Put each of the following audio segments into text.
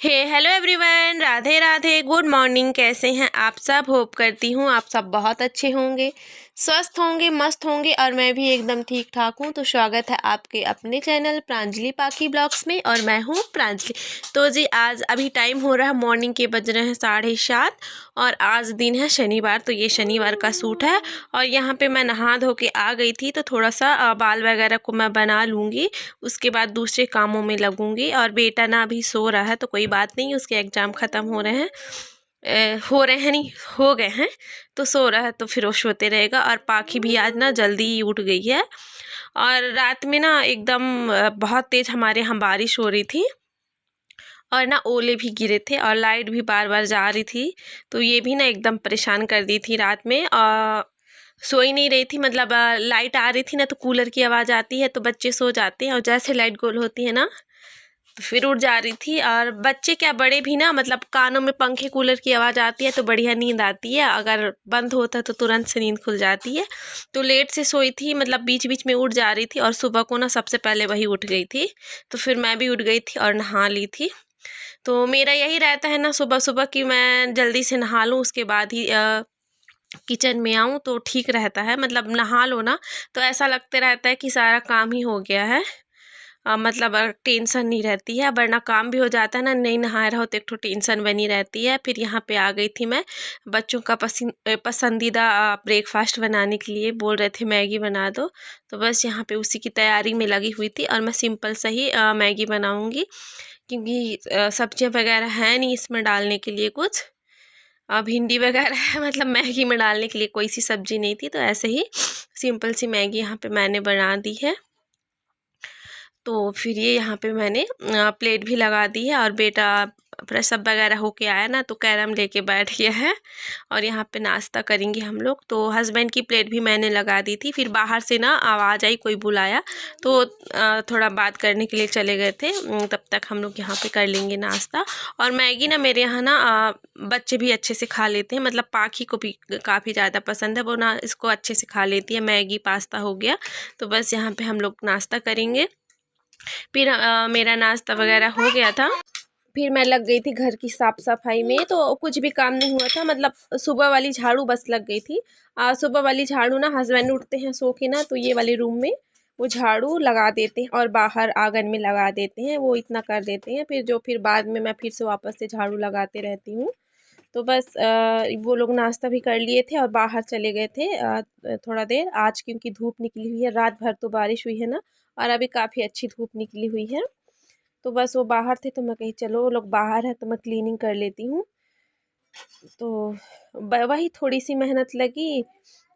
Hello everyone, Radhe Radhe, good morning. कैसे हैं आप सब? होप करती हूँ आप सब बहुत अच्छे होंगे, स्वस्थ होंगे, मस्त होंगे और मैं भी एकदम ठीक ठाक हूँ। तो स्वागत है आपके अपने चैनल प्रांजलि पाकी ब्लॉग्स में और मैं हूँ प्रांजलि। तो जी आज अभी टाइम हो रहा है, मॉर्निंग के बज रहे हैं 7:30 और आज दिन है शनिवार। तो ये शनिवार का सूट है और यहाँ पे मैं नहा धो के आ गई थी, तो थोड़ा सा बाल वगैरह को मैं बना लूँगी, उसके बाद दूसरे कामों में लगूंगी। और बेटा ना अभी सो रहा है, तो कोई बात नहीं, उसके एग्ज़ाम ख़त्म हो रहे हैं, नहीं हो गए हैं, तो सो रहा है तो फिर वो सोते रहेगा। और पाखी भी आज ना जल्दी ही उठ गई है और रात में ना एकदम बहुत तेज़ हमारे यहाँ बारिश हो रही थी और ना ओले भी गिरे थे और लाइट भी बार बार जा रही थी। तो ये भी ना एकदम परेशान कर दी थी रात में। सो ही नहीं रही थी, मतलब लाइट आ रही थी ना तो कूलर की आवाज़ आती है तो बच्चे सो जाते हैं और जैसे लाइट गोल होती है ना तो फिर उठ जा रही थी। और बच्चे क्या बड़े भी ना, मतलब कानों में पंखे कूलर की आवाज़ आती है तो बढ़िया नींद आती है, अगर बंद होता है तो तुरंत से नींद खुल जाती है। तो लेट से सोई थी, मतलब बीच बीच में उठ जा रही थी और सुबह को ना सबसे पहले वही उठ गई थी, तो फिर मैं भी उठ गई थी और नहा ली थी। तो मेरा यही रहता है ना सुबह सुबह कि मैं जल्दी से नहा लूँ, उसके बाद ही किचन में आऊँ तो ठीक रहता है। मतलब नहा लो ना तो ऐसा लगता रहता है कि सारा काम ही हो गया है, मतलब टेंशन नहीं रहती है, वरना काम भी हो जाता है ना, नहीं नहाए रहो तो एक तो टेंशन बनी रहती है। फिर यहाँ पे आ गई थी मैं बच्चों का पसंदीदा ब्रेकफास्ट बनाने के लिए, बोल रहे थे मैगी बना दो, तो बस यहाँ पे उसी की तैयारी में लगी हुई थी। और मैं सिंपल सा ही मैगी बनाऊँगी क्योंकि सब्जियाँ वगैरह हैं नहीं इसमें डालने के लिए कुछ, भिंडी वगैरह है, मतलब मैगी में डालने के लिए कोई सी सब्जी नहीं थी, तो ऐसे ही सिंपल सी मैगी यहाँ पे मैंने बना दी है। तो फिर ये यहाँ पे मैंने प्लेट भी लगा दी है और बेटा फ्रेश अप वगैरह होके आया ना तो कैरम लेके बैठ गया है और यहाँ पे नाश्ता करेंगे हम लोग। तो हस्बैंड की प्लेट भी मैंने लगा दी थी, फिर बाहर से ना आवाज़ आई, कोई बुलाया, तो थोड़ा बात करने के लिए चले गए थे। तब तक हम लोग यहाँ पे कर लेंगे नाश्ता। और मैगी ना मेरे यहाँ ना बच्चे भी अच्छे से खा लेते हैं, मतलब पाखी को भी काफ़ी ज़्यादा पसंद है, वो ना इसको अच्छे से खा लेती है। मैगी पास्ता हो गया, तो बस यहाँ पर हम लोग नाश्ता करेंगे। फिर मेरा नाश्ता वगैरह हो गया था, फिर मैं लग गई थी घर की साफ़ सफाई में। तो कुछ भी काम नहीं हुआ था, मतलब सुबह वाली झाड़ू बस लग गई थी। सुबह वाली झाड़ू ना हस्बैंड उठते हैं सो के ना, तो ये वाले रूम में वो झाड़ू लगा देते हैं और बाहर आंगन में लगा देते हैं, वो इतना कर देते हैं। फिर बाद में मैं फिर से वापस से झाड़ू लगाते रहती हूँ। तो बस वो लोग नाश्ता भी कर लिए थे और बाहर चले गए थे थोड़ा देर आज, क्योंकि धूप निकली हुई है, रात भर तो बारिश हुई है ना और अभी काफ़ी अच्छी धूप निकली हुई है। तो बस वो बाहर थे तो मैं कही चलो वो लोग बाहर है तो मैं क्लीनिंग कर लेती हूँ। तो वही थोड़ी सी मेहनत लगी,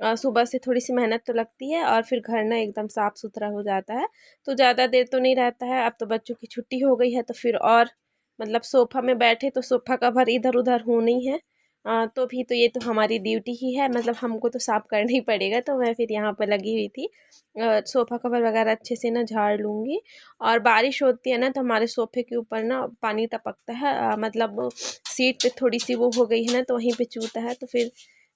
सुबह से थोड़ी सी मेहनत तो लगती है और फिर घर ना एकदम साफ़ सुथरा हो जाता है। तो ज़्यादा देर तो नहीं रहता है, अब तो बच्चों की छुट्टी हो गई है तो फिर और मतलब सोफ़ा में बैठे तो सोफ़ा कवर इधर उधर होना ही है। तो भी तो ये तो हमारी ड्यूटी ही है, मतलब हमको तो साफ़ करना ही पड़ेगा। तो मैं फिर यहाँ पर लगी हुई थी, सोफ़ा कवर वगैरह अच्छे से ना झाड़ लूँगी। और बारिश होती है ना तो हमारे सोफ़े के ऊपर ना पानी टपकता है, मतलब सीट पे थोड़ी सी वो हो गई है ना तो वहीं पे चूता है। तो फिर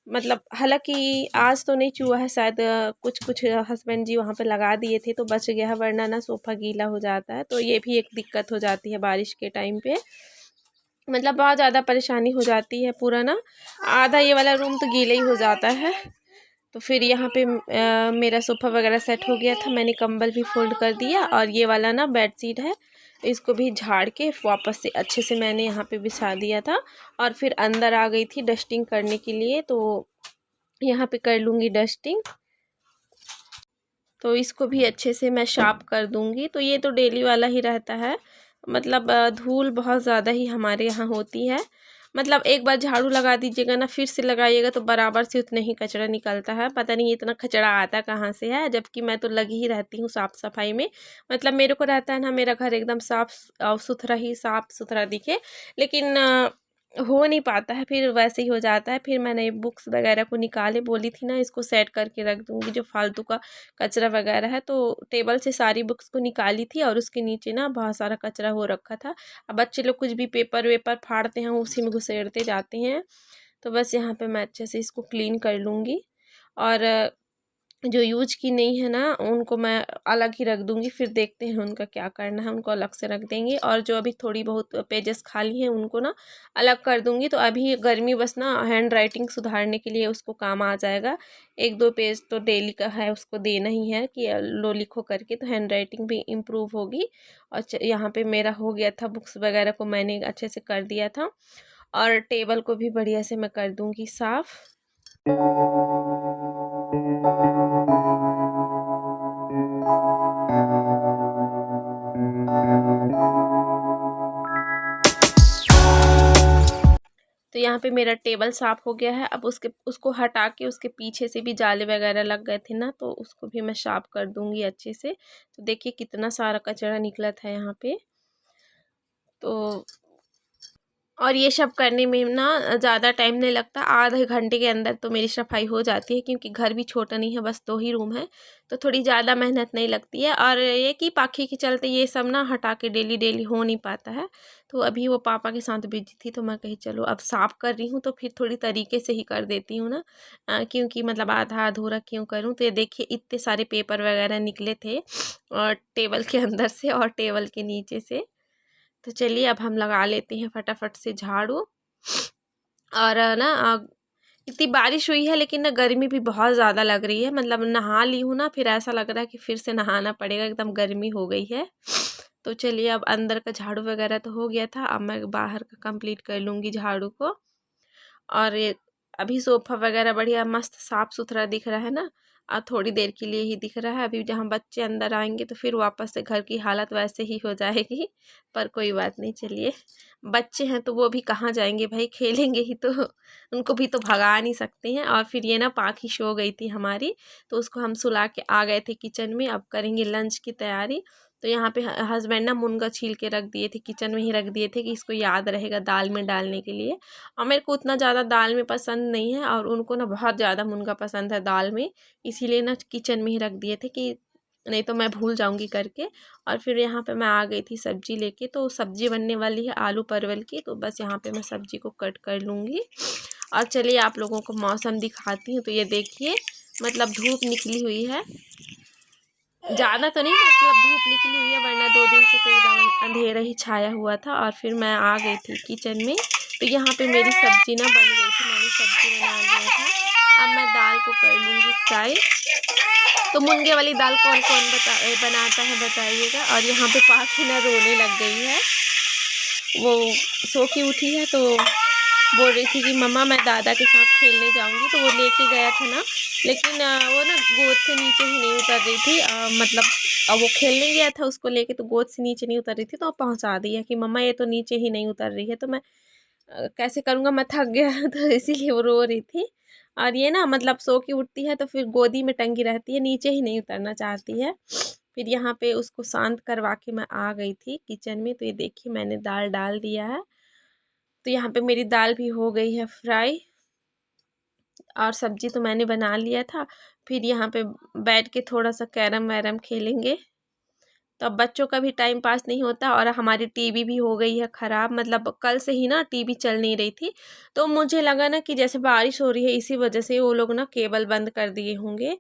मतलब हालांकि आज तो नहीं चूहा है, शायद कुछ कुछ हस्बैंड जी वहाँ पे लगा दिए थे तो बच गया है, वरना ना सोफ़ा गीला हो जाता है। तो ये भी एक दिक्कत हो जाती है बारिश के टाइम पे, मतलब बहुत ज़्यादा परेशानी हो जाती है। पूरा ना आधा ये वाला रूम तो गीला ही हो जाता है। तो फिर यहाँ पे मेरा सोफ़ा वगैरह सेट हो गया था, मैंने कंबल भी फोल्ड कर दिया और ये वाला ना बेडशीट है, इसको भी झाड़ के वापस से अच्छे से मैंने यहाँ पे बिछा दिया था। और फिर अंदर आ गई थी डस्टिंग करने के लिए, तो यहाँ पे कर लूँगी डस्टिंग। तो इसको भी अच्छे से मैं साफ कर दूँगी। तो ये तो डेली वाला ही रहता है, मतलब धूल बहुत ज़्यादा ही हमारे यहाँ होती है। मतलब एक बार झाड़ू लगा दीजिएगा ना, फिर से लगाइएगा तो बराबर से उतना ही कचरा निकलता है, पता नहीं इतना कचरा आता कहाँ से है, जबकि मैं तो लगी ही रहती हूँ साफ़ सफाई में। मतलब मेरे को रहता है ना मेरा घर एकदम साफ़ सुथरा दिखे, लेकिन हो नहीं पाता है, फिर वैसे ही हो जाता है। फिर मैंने बुक्स वगैरह को निकाले, बोली थी ना इसको सेट करके रख दूँगी जो फालतू का कचरा वगैरह है। तो टेबल से सारी बुक्स को निकाली थी और उसके नीचे ना बहुत सारा कचरा हो रखा था। अब बच्चे लोग कुछ भी पेपर वेपर फाड़ते हैं उसी में घुसेड़ते जाते हैं। तो बस यहाँ पे मैं अच्छे से इसको क्लीन कर लूँगी। और जो यूज की नहीं है ना उनको मैं अलग ही रख दूँगी, फिर देखते हैं उनका क्या करना है, उनको अलग से रख देंगे। और जो अभी थोड़ी बहुत पेजेस खाली हैं उनको ना अलग कर दूँगी। तो अभी गर्मी बस ना हैंड राइटिंग सुधारने के लिए उसको काम आ जाएगा। 1-2 पेज तो डेली का है, उसको देना ही है कि लो लिखो करके, तो हैंड राइटिंग भी इम्प्रूव होगी। और यहाँ पे मेरा हो गया था, बुक्स वगैरह को मैंने अच्छे से कर दिया था और टेबल को भी बढ़िया से मैं कर दूँगी साफ़। तो यहाँ पे मेरा टेबल साफ़ हो गया है। अब उसको हटा के उसके पीछे से भी जाले वगैरह लग गए थे ना, तो उसको भी मैं साफ़ कर दूँगी अच्छे से। तो देखिए कितना सारा कचरा निकला था यहाँ पे। तो और ये सब करने में ना ज़्यादा टाइम नहीं लगता, आधे घंटे के अंदर तो मेरी सफाई हो जाती है, क्योंकि घर भी छोटा नहीं है, बस 2 ही रूम है, तो थोड़ी ज़्यादा मेहनत नहीं लगती है। और ये कि पाखी के चलते ये सब ना हटा के डेली डेली हो नहीं पाता है। तो अभी वो पापा के साथ बिजी थी, तो मैं कही चलो अब साफ़ कर रही हूँ तो फिर थोड़ी तरीके से ही कर देती हूँ ना, क्योंकि मतलब आधा अधूरा क्यों करूँ। तो ये देखिए इतने सारे पेपर वगैरह निकले थे और टेबल के अंदर से और टेबल के नीचे से। तो चलिए अब हम लगा लेते हैं फटाफट से झाड़ू। और ना इतनी बारिश हुई है लेकिन ना गर्मी भी बहुत ज़्यादा लग रही है, मतलब नहा ली हूँ ना, फिर ऐसा लग रहा है कि फिर से नहाना पड़ेगा, एकदम गर्मी हो गई है। तो चलिए अब अंदर का झाड़ू वगैरह तो हो गया था, अब मैं बाहर का कंप्लीट कर लूँगी झाड़ू को। और ये अभी सोफ़ा वगैरह बढ़िया मस्त साफ़ सुथरा दिख रहा है ना, थोड़ी देर के लिए ही दिख रहा है। अभी जहाँ बच्चे अंदर आएंगे तो फिर वापस से घर की हालत वैसे ही हो जाएगी, पर कोई बात नहीं। चलिए बच्चे हैं तो वो भी कहाँ जाएंगे भाई, खेलेंगे ही तो, उनको भी तो भगा नहीं सकते हैं। और फिर ये ना पाखी सो गई थी हमारी, तो उसको हम सुला के आ गए थे किचन में, अब करेंगे लंच की तैयारी। तो यहाँ पे हस्बैंड ना मुनगा छील के रख दिए थे, किचन में ही रख दिए थे कि इसको याद रहेगा दाल में डालने के लिए। और मेरे को उतना ज़्यादा दाल में पसंद नहीं है, और उनको ना बहुत ज़्यादा मुनगा पसंद है दाल में, इसीलिए ना किचन में ही रख दिए थे कि नहीं तो मैं भूल जाऊंगी करके। और फिर यहाँ पे मैं आ गई थी सब्जी लेके, तो सब्जी बनने वाली है आलू परवल की, तो बस यहाँ पे मैं सब्जी को कट कर लूँगी। और चलिए आप लोगों को मौसम दिखाती हूँ। तो ये देखिए मतलब धूप निकली हुई है, ज़्यादा तो नहीं मतलब धूप निकली हुई है, वरना 2 दिन से तो एकदम अंधेरा ही छाया हुआ था। और फिर मैं आ गई थी किचन में, तो यहाँ पे मेरी सब्ज़ी ना बन गई थी, मैंने सब्ज़ी बना लिया था। अब मैं दाल को कर लूँगी फ्राई। तो मुनगे वाली दाल कौन कौन बनाता है बताइएगा। और यहाँ पे पाखी ना रोने लग गई है, वो सो के उठी है, तो बोल रही थी कि मम्मा मैं दादा के साथ खेलने जाऊंगी। तो वो लेके गया था ना, लेकिन वो ना गोद से नीचे ही नहीं उतर रही थी, मतलब वो खेलने गया था उसको लेके, तो गोद से नीचे नहीं उतर रही थी, तो पहुंचा दिया कि मम्मा ये तो नीचे ही नहीं उतर रही है। तो मैं कैसे करूँगा, मैं थक गया तो इसीलिए वो रो रही थी। और ये ना मतलब सो के उठती है तो फिर गोदी में टंगी रहती है, नीचे ही नहीं उतरना चाहती है। फिर यहाँ पे उसको शांत करवा के मैं आ गई थी किचन में। तो ये देखिए मैंने दाल डाल दिया है, तो यहाँ पे मेरी दाल भी हो गई है फ्राई, और सब्जी तो मैंने बना लिया था। फिर यहाँ पे बैठ के थोड़ा सा कैरम वैरम खेलेंगे। तो अब बच्चों का भी टाइम पास नहीं होता, और हमारी टीवी भी हो गई है ख़राब, मतलब कल से ही ना टीवी चल नहीं रही थी। तो मुझे लगा ना कि जैसे बारिश हो रही है इसी वजह से वो लोग ना केबल बंद कर दिए होंगे।